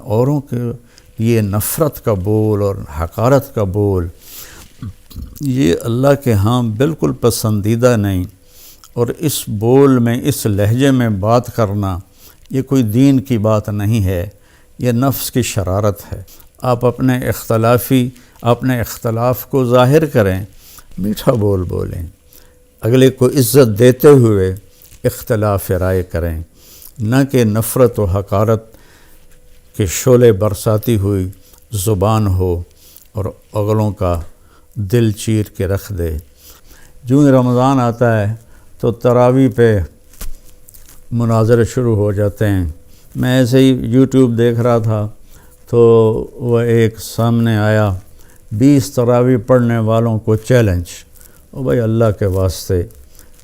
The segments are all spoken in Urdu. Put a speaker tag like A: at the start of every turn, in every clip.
A: اوروں کے یہ نفرت کا بول اور حقارت کا بول یہ اللہ کے ہاں بالکل پسندیدہ نہیں، اور اس بول میں اس لہجے میں بات کرنا یہ کوئی دین کی بات نہیں ہے، یہ نفس کی شرارت ہے۔ آپ اپنے اختلاف کو ظاہر کریں، میٹھا بول بولیں، اگلے کو عزت دیتے ہوئے اختلاف رائے کریں، نہ کہ نفرت و حقارت کے شعلے برساتی ہوئی زبان ہو اور اگلوں کا دل چیر کے رکھ دے۔ جو ہی رمضان آتا ہے تو تراویح پہ مناظرے شروع ہو جاتے ہیں۔ میں ایسے ہی یوٹیوب دیکھ رہا تھا تو وہ ایک سامنے آیا، 20 تراویح پڑھنے والوں کو چیلنج۔ او بھائی اللہ کے واسطے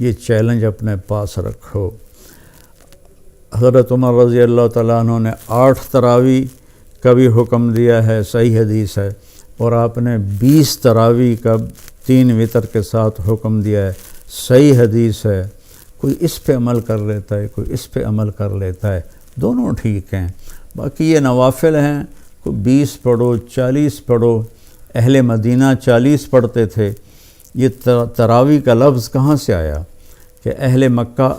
A: یہ چیلنج اپنے پاس رکھو۔ حضرت عمر رضی اللہ تعالیٰ عنہ نے 8 تراویح کا بھی حکم دیا ہے، صحیح حدیث ہے، اور آپ نے 20 تراویح کا 3 وتر کے ساتھ حکم دیا ہے، صحیح حدیث ہے۔ کوئی اس پہ عمل کر لیتا ہے، کوئی اس پہ عمل کر لیتا ہے، دونوں ٹھیک ہیں۔ باقی یہ نوافل ہیں، کوئی 20 پڑھو 40 پڑھو، اہل مدینہ 40 پڑھتے تھے۔ یہ تراویح کا لفظ کہاں سے آیا کہ اہل مکہ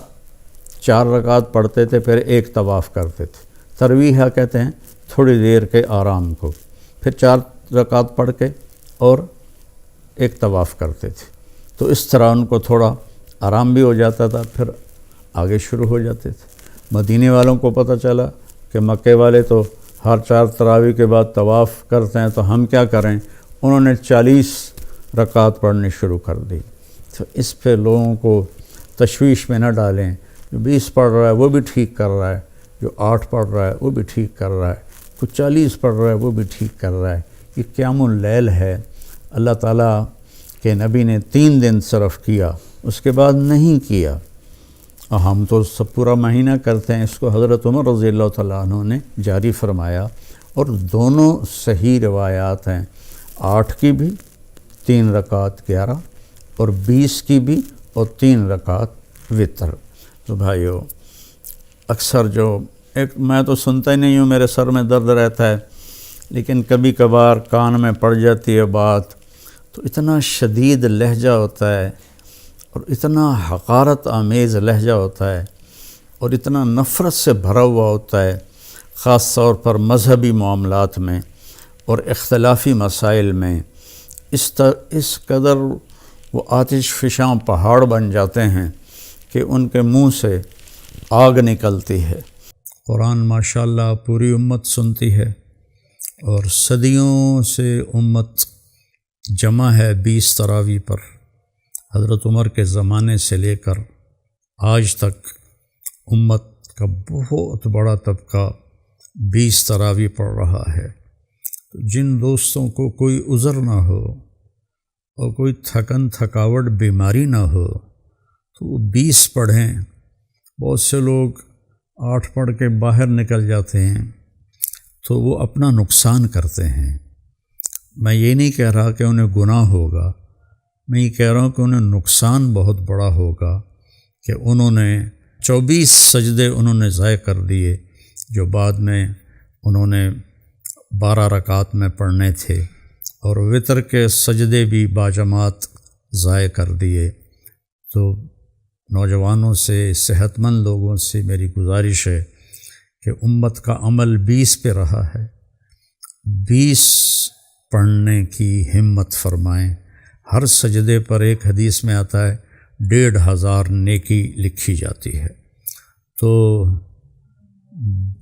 A: 4 رکعت پڑھتے تھے پھر 1 طواف کرتے تھے۔ ترویح کہتے ہیں تھوڑی دیر کے آرام کو، پھر 4 رکعت پڑھ کے اور 1 طواف کرتے تھے، تو اس طرح ان کو تھوڑا آرام بھی ہو جاتا تھا، پھر آگے شروع ہو جاتے تھے۔ مدینے والوں کو پتہ چلا کہ مکے والے تو ہر 4 تراویح کے بعد طواف کرتے ہیں، تو ہم کیا کریں؟ انہوں نے 40 رکعت پڑھنی شروع کر دی۔ تو اس پہ لوگوں کو تشویش میں نہ ڈالیں، جو 20 پڑھ رہا ہے وہ بھی ٹھیک کر رہا ہے، جو 8 پڑھ رہا ہے وہ بھی ٹھیک کر رہا ہے، کوئی 40 پڑھ رہا ہے وہ بھی ٹھیک کر رہا ہے۔ یہ قیام اللیل ہے، اللہ تعالیٰ کے نبی نے 3 دن صرف کیا، اس کے بعد نہیں کیا، اور ہم تو سب پورا مہینہ کرتے ہیں۔ اس کو حضرت عمر رضی اللہ تعالیٰ عنہ نے جاری فرمایا، اور دونوں صحیح روایات ہیں، 8 کی بھی 3 رکعت 11، اور 20 کی بھی اور 3 رکعت وتر۔ تو بھائیو اکثر میں تو سنتا ہی نہیں ہوں، میرے سر میں درد رہتا ہے، لیکن کبھی کبھار کان میں پڑ جاتی ہے بات، تو اتنا شدید لہجہ ہوتا ہے اور اتنا حقارت آمیز لہجہ ہوتا ہے اور اتنا نفرت سے بھرا ہوا ہوتا ہے، خاص طور پر مذہبی معاملات میں اور اختلافی مسائل میں۔ اس قدر وہ آتش فشاں پہاڑ بن جاتے ہیں کہ ان کے منہ سے آگ نکلتی ہے۔ قرآن ماشاءاللہ پوری امت سنتی ہے، اور صدیوں سے امت جمع ہے 20 تراویح پر۔ حضرت عمر کے زمانے سے لے کر آج تک امت کا بہت بڑا طبقہ 20 تراویح پڑھ رہا ہے۔ جن دوستوں کو کوئی عذر نہ ہو اور کوئی تھکاوٹ بیماری نہ ہو تو وہ 20 پڑھیں۔ بہت سے لوگ 8 پڑھ کے باہر نکل جاتے ہیں تو وہ اپنا نقصان کرتے ہیں۔ میں یہ نہیں کہہ رہا کہ انہیں گناہ ہوگا، میں یہ کہہ رہا ہوں کہ انہیں نقصان بہت بڑا ہوگا کہ انہوں نے 24 سجدے انہوں نے ضائع کر دیے، جو بعد میں انہوں نے 12 رکعت میں پڑھنے تھے، اور وتر کے سجدے بھی باجماعت ضائع کر دیے۔ تو نوجوانوں سے، صحت مند لوگوں سے میری گزارش ہے کہ امت کا عمل 20 پہ رہا ہے، 20 پڑھنے کی ہمت فرمائیں۔ ہر سجدے پر ایک حدیث میں آتا ہے 1500 نیکی لکھی جاتی ہے۔ تو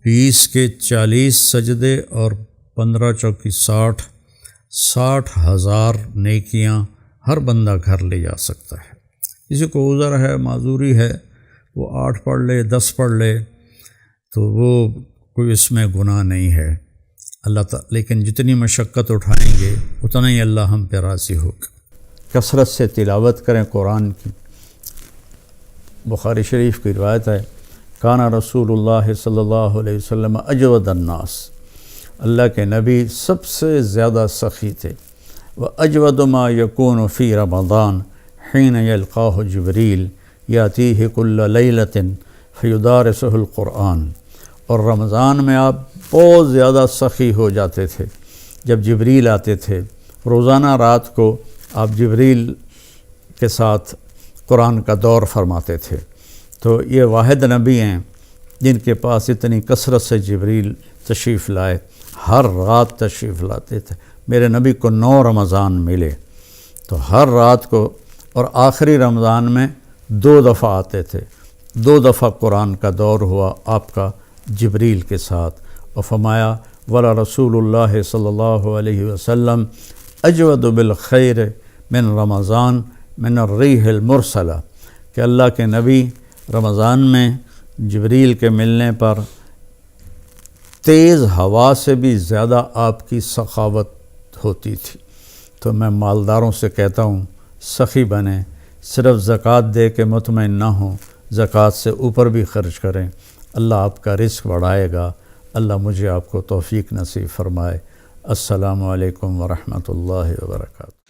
A: 20 کے 40 سجدے اور 15 چوکی 60,000 نیکیاں ہر بندہ گھر لے جا سکتا ہے۔ کسی کو عذر ہے، معذوری ہے، وہ 8 پڑھ لے، 10 پڑھ لے، تو وہ کوئی اس میں گناہ نہیں ہے اللہ تعالیٰ، لیکن جتنی مشقت اٹھائیں گے اتنا ہی اللہ ہم پہ راضی ہوگا۔ کثرت سے تلاوت کریں قرآن کی۔ بخاری شریف کی روایت ہے، کانا رسول اللہ صلی اللہ علیہ وسلم اجود الناس، اللہ کے نبی سب سے زیادہ سخی تھے۔ وَأَجْوَدُ مَا يَكُونُ فِي رَمَضَانَ حِينَ يَلْقَاهُ جِبْرِيلُ يَأْتِيهِ كُلَّ لَيْلَةٍ فَيُدَارِسُهُ الْقُرْآنَ، اور رمضان میں آپ بہت زیادہ سخی ہو جاتے تھے جب جبریل آتے تھے۔ روزانہ رات کو آپ جبریل کے ساتھ قرآن کا دور فرماتے تھے۔ تو یہ واحد نبی ہیں جن کے پاس اتنی کثرت سے جبریل تشریف لائے، ہر رات تشریف لاتے تھے۔ میرے نبی کو 9 رمضان ملے تو ہر رات کو، اور آخری رمضان میں 2 دفعہ آتے تھے، 2 دفعہ قرآن کا دور ہوا آپ کا جبریل کے ساتھ، اور فرمایا ولا رسول اللہ صلی اللہ علیہ وسلم اجود بالخیر من رمضان من الریح المرسلہ، کہ اللہ کے نبی رمضان میں جبریل کے ملنے پر تیز ہوا سے بھی زیادہ آپ کی سخاوت ہوتی تھی۔ تو میں مالداروں سے کہتا ہوں سخی بنیں، صرف زکوٰۃ دے کے مطمئن نہ ہوں، زکوٰۃ سے اوپر بھی خرچ کریں، اللہ آپ کا رزق بڑھائے گا۔ اللہ مجھے آپ کو توفیق نصیب فرمائے۔ السلام علیکم ورحمۃ اللہ وبرکاتہ۔